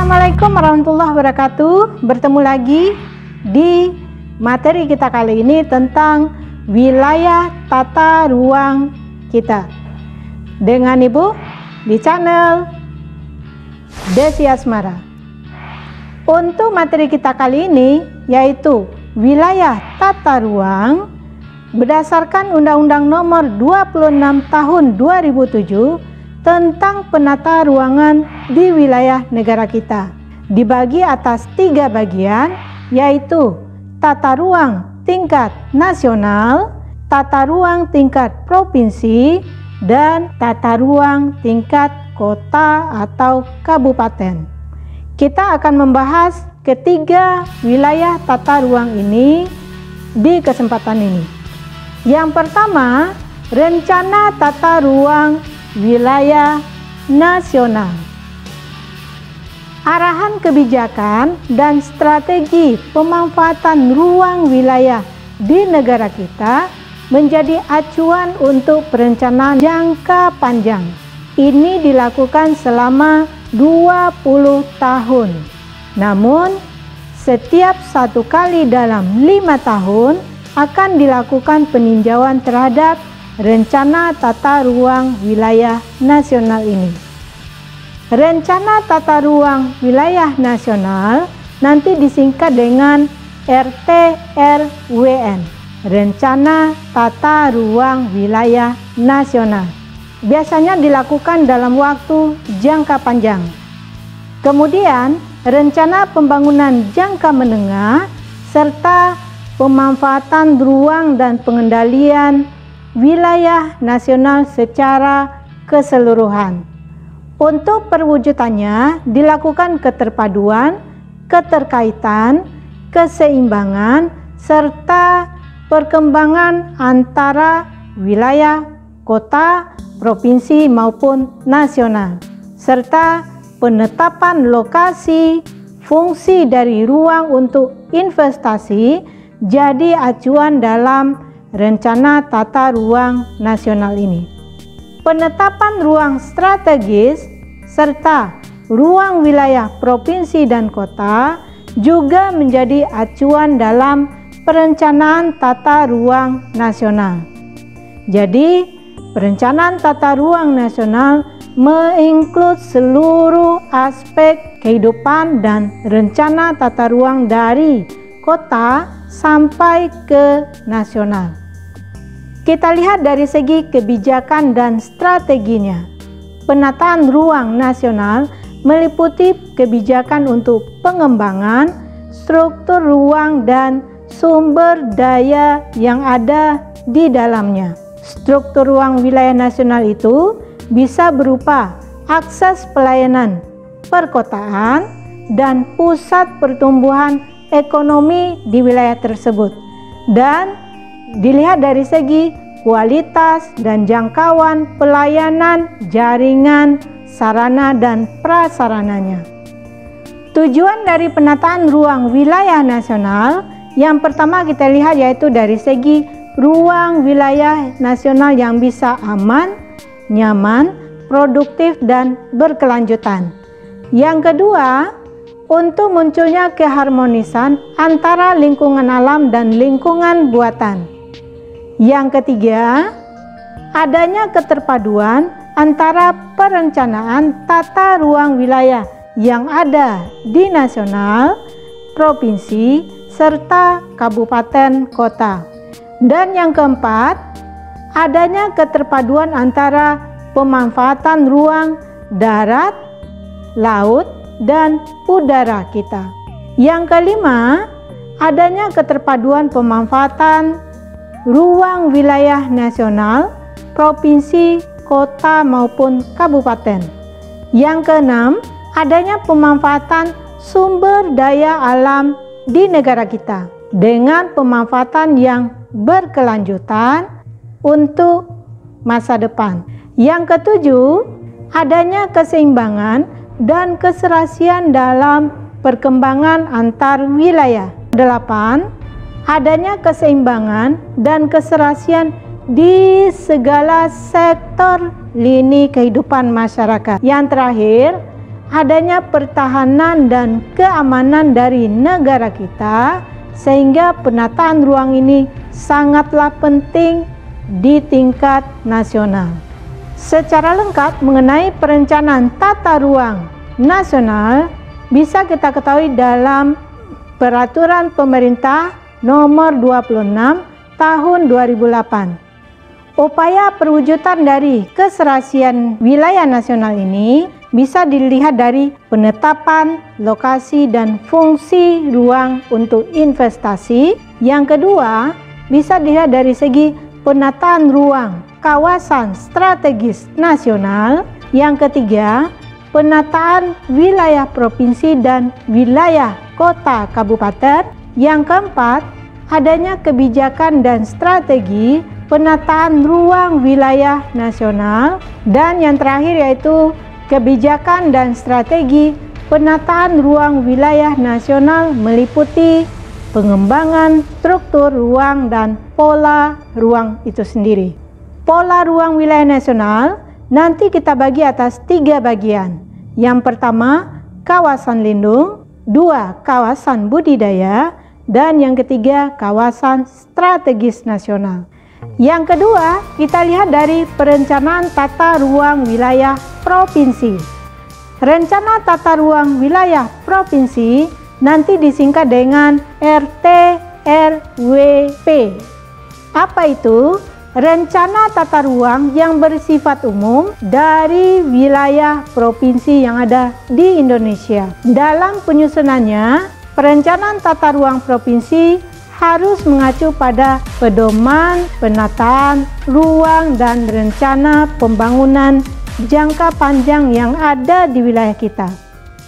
Assalamualaikum warahmatullahi wabarakatuh. Bertemu lagi di materi kita kali ini tentang wilayah tata ruang kita dengan Ibu di channel Desi Asmara. Untuk materi kita kali ini yaitu wilayah tata ruang berdasarkan Undang-Undang Nomor 26 Tahun 2007 tentang penata ruangan di wilayah negara kita, dibagi atas 3 bagian, yaitu tata ruang tingkat nasional, tata ruang tingkat provinsi, dan tata ruang tingkat kota atau kabupaten. Kita akan membahas ketiga wilayah tata ruang ini di kesempatan ini. Yang pertama, rencana tata ruang wilayah nasional. Arahan kebijakan dan strategi pemanfaatan ruang wilayah di negara kita menjadi acuan untuk perencanaan jangka panjang. Ini dilakukan selama 20 tahun. Namun, setiap 1 kali dalam 5 tahun akan dilakukan peninjauan terhadap rencana tata ruang wilayah nasional ini. Rencana tata ruang wilayah nasional nanti disingkat dengan RTRWN, Rencana Tata Ruang Wilayah Nasional. Biasanya dilakukan dalam waktu jangka panjang. Kemudian, rencana pembangunan jangka menengah serta pemanfaatan ruang dan pengendalian wilayah nasional secara keseluruhan. Untuk perwujudannya dilakukan keterpaduan, keterkaitan, keseimbangan, serta perkembangan antara wilayah, kota, provinsi maupun nasional, serta penetapan lokasi, fungsi dari ruang untuk investasi jadi acuan dalam rencana tata ruang nasional ini. Penetapan ruang strategis serta ruang wilayah provinsi dan kota juga menjadi acuan dalam perencanaan tata ruang nasional. Jadi, perencanaan tata ruang nasional menginklud seluruh aspek kehidupan dan rencana tata ruang dari kota sampai ke nasional. Kita lihat dari segi kebijakan dan strateginya. Penataan ruang nasional meliputi kebijakan untuk pengembangan struktur ruang dan sumber daya yang ada di dalamnya. Struktur ruang wilayah nasional itu bisa berupa akses pelayanan perkotaan dan pusat pertumbuhan ekonomi di wilayah tersebut, dan dilihat dari segi kualitas dan jangkauan pelayanan, jaringan, sarana dan prasarananya. Tujuan dari penataan ruang wilayah nasional yang pertama kita lihat yaitu dari segi ruang wilayah nasional yang bisa aman, nyaman, produktif dan berkelanjutan. Yang kedua, untuk munculnya keharmonisan antara lingkungan alam dan lingkungan buatan. Yang ketiga, adanya keterpaduan antara perencanaan tata ruang wilayah yang ada di nasional, provinsi, serta kabupaten kota. Dan yang keempat, adanya keterpaduan antara pemanfaatan ruang darat, laut, dan udara kita. Yang kelima, adanya keterpaduan pemanfaatan ruang wilayah nasional, provinsi, kota maupun kabupaten. Yang keenam, adanya pemanfaatan sumber daya alam di negara kita dengan pemanfaatan yang berkelanjutan untuk masa depan. Yang ketujuh, adanya keseimbangan dan keserasian dalam perkembangan antar wilayah. 8. Adanya keseimbangan dan keserasian di segala sektor lini kehidupan masyarakat. Yang terakhir, adanya pertahanan dan keamanan dari negara kita, sehingga penataan ruang ini sangatlah penting di tingkat nasional. Secara lengkap mengenai perencanaan tata ruang nasional bisa kita ketahui dalam Peraturan Pemerintah Nomor 26 Tahun 2008. Upaya perwujudan dari keserasian wilayah nasional ini bisa dilihat dari penetapan lokasi dan fungsi ruang untuk investasi. Yang kedua, bisa dilihat dari segi penataan ruang kawasan strategis nasional. Yang ketiga, penataan wilayah provinsi dan wilayah kota kabupaten. Yang keempat, adanya kebijakan dan strategi penataan ruang wilayah nasional. Dan yang terakhir yaitu kebijakan dan strategi penataan ruang wilayah nasional meliputi pengembangan struktur ruang dan pola ruang itu sendiri. Pola ruang wilayah nasional nanti kita bagi atas 3 bagian. Yang pertama, kawasan lindung, 2, kawasan budidaya, dan yang ketiga, kawasan strategis nasional. Yang kedua, kita lihat dari perencanaan tata ruang wilayah provinsi. Rencana tata ruang wilayah provinsi nanti disingkat dengan RTRWP. Apa itu? Rencana tata ruang yang bersifat umum dari wilayah provinsi yang ada di Indonesia. Dalam penyusunannya, perencanaan tata ruang provinsi harus mengacu pada pedoman penataan ruang dan rencana pembangunan jangka panjang yang ada di wilayah kita.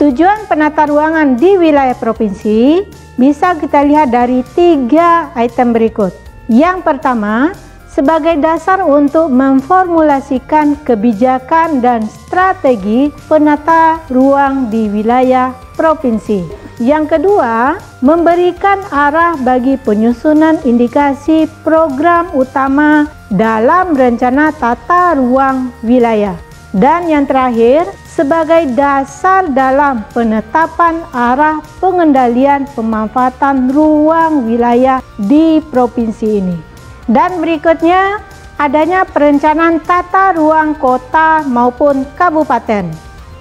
Tujuan penata ruangan di wilayah provinsi bisa kita lihat dari 3 item berikut. Yang pertama, sebagai dasar untuk memformulasikan kebijakan dan strategi penata ruang di wilayah provinsi. Yang kedua, memberikan arah bagi penyusunan indikasi program utama dalam rencana tata ruang wilayah. Dan yang terakhir, sebagai dasar dalam penetapan arah pengendalian pemanfaatan ruang wilayah di provinsi ini. Dan berikutnya, adanya perencanaan tata ruang kota maupun kabupaten.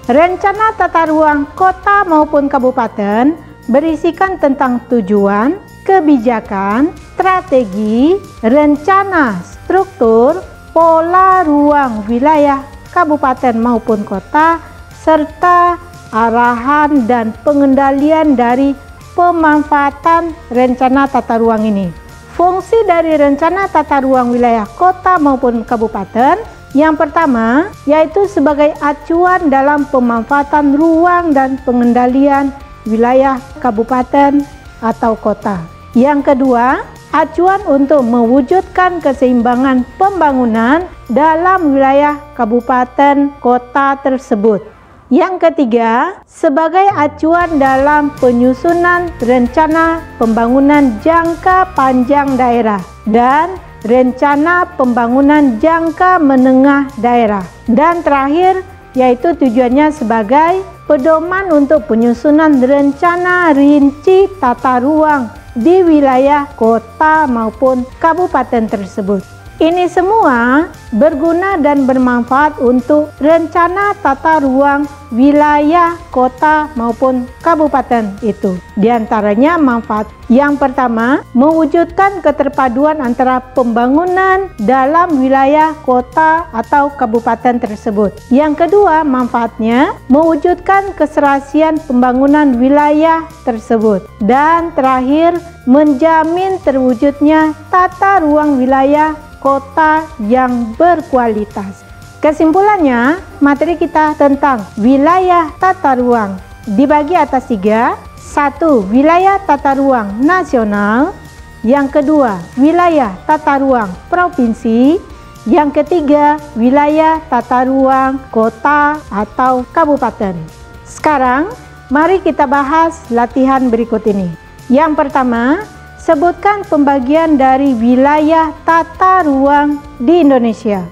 Rencana tata ruang kota maupun kabupaten berisikan tentang tujuan, kebijakan, strategi, rencana, struktur, pola ruang wilayah kabupaten maupun kota, serta arahan dan pengendalian dari pemanfaatan rencana tata ruang ini. Fungsi dari rencana tata ruang wilayah kota maupun kabupaten yang pertama yaitu sebagai acuan dalam pemanfaatan ruang dan pengendalian wilayah kabupaten atau kota. Yang kedua, acuan untuk mewujudkan keseimbangan pembangunan dalam wilayah kabupaten kota tersebut. Yang ketiga, sebagai acuan dalam penyusunan rencana pembangunan jangka panjang daerah dan rencana pembangunan jangka menengah daerah. Dan terakhir, yaitu tujuannya sebagai pedoman untuk penyusunan rencana rinci tata ruang di wilayah kota maupun kabupaten tersebut. Ini semua berguna dan bermanfaat untuk rencana tata ruang wilayah kota maupun kabupaten itu. Di antaranya manfaat yang pertama, mewujudkan keterpaduan antara pembangunan dalam wilayah kota atau kabupaten tersebut. Yang kedua, manfaatnya mewujudkan keserasian pembangunan wilayah tersebut. Dan terakhir, menjamin terwujudnya tata ruang wilayah kota yang berkualitas. Kesimpulannya, materi kita tentang wilayah tata ruang dibagi atas 3. 1. Wilayah tata ruang nasional. Yang kedua, wilayah tata ruang provinsi. Yang ketiga, wilayah tata ruang kota atau kabupaten. Sekarang, mari kita bahas latihan berikut ini. Yang pertama, sebutkan pembagian dari wilayah tata ruang di Indonesia.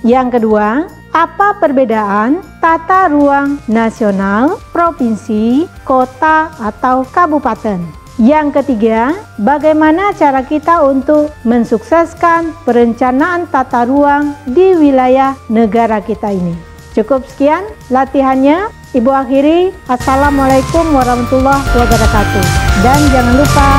Yang kedua, Apa perbedaan tata ruang nasional, provinsi, kota, atau kabupaten? Yang ketiga, bagaimana cara kita untuk mensukseskan perencanaan tata ruang di wilayah negara kita ini? Cukup sekian latihannya. Ibu akhiri, Assalamualaikum warahmatullahi wabarakatuh. Dan jangan lupa